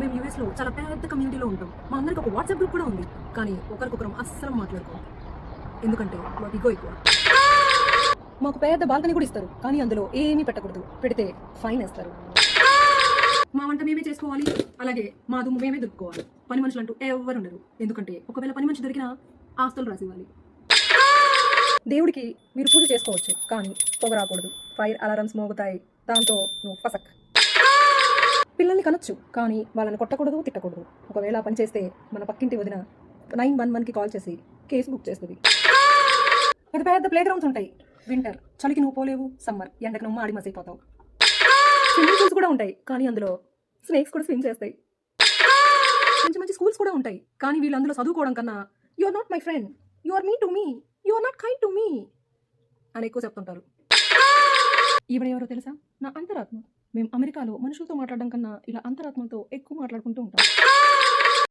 మేము యూఎస్లో చాలా పెద్ద కమ్యూనిటీలో ఉంటాం. మా అందరికి ఒక వాట్సాప్ గ్రూప్ కూడా ఉంది. కానీ ఒకరికొకరం అస్సలు మాట్లాడుకోం. ఎందుకంటే మాకు ఇగో ఎక్కువ. మాకు పెద్ద బాల్కనీ కూడా ఇస్తారు. కానీ అందులో ఏమీ పెట్టకూడదు. పెడితే ఫైన్ వేస్తారు. మా వంట మేమే చేసుకోవాలి. అలాగే మా దుమ్ము మేమే దులుపుకోవాలి. పని మనుషులు అంటూ ఎవరు ఉండరు. ఎందుకంటే ఒకవేళ పని మనిషి దొరికినా ఆస్తులు రాసివ్వాలి. దేవుడికి మీరు పూజ చేసుకోవచ్చు. కానీ పొగ రాకూడదు. ఫైర్ అలారమ్స్ మోగుతాయి. దాంతో నువ్వు ఫసక్. పిల్లల్ని కనొచ్చు. కానీ వాళ్ళని కొట్టకూడదు, తిట్టకూడదు. ఒకవేళ ఆ పని చేస్తే మన పక్కింటి వదిన 911కి కాల్ చేసి కేసు బుక్ చేస్తుంది. పెద్ద పెద్ద ప్లే గ్రౌండ్స్ ఉంటాయి. వింటర్ చలికి నువ్వు పోలేవు. సమ్మర్ ఎండకు నువ్వు ఆడి మసైపోతావు. స్విమ్మింగ్ పూల్స్ కూడా ఉంటాయి. కానీ అందులో స్నేక్స్ కూడా స్విమ్ చేస్తాయి. మంచి మంచి స్కూల్స్ కూడా ఉంటాయి. కానీ వీళ్ళు అందులో చదువుకోవడం కన్నా you are not my friend, you are me to me, you are not kind to me అని ఎక్కువ చెప్తుంటారు. ఈవిడ ఎవరో తెలుసా? నా అంతరాత్మ. మేము అమెరికాలో మనుషులతో మాట్లాడడం కన్నా ఇలా అంతరాత్మతో ఎక్కువ మాట్లాడుకుంటూ ఉంటాం.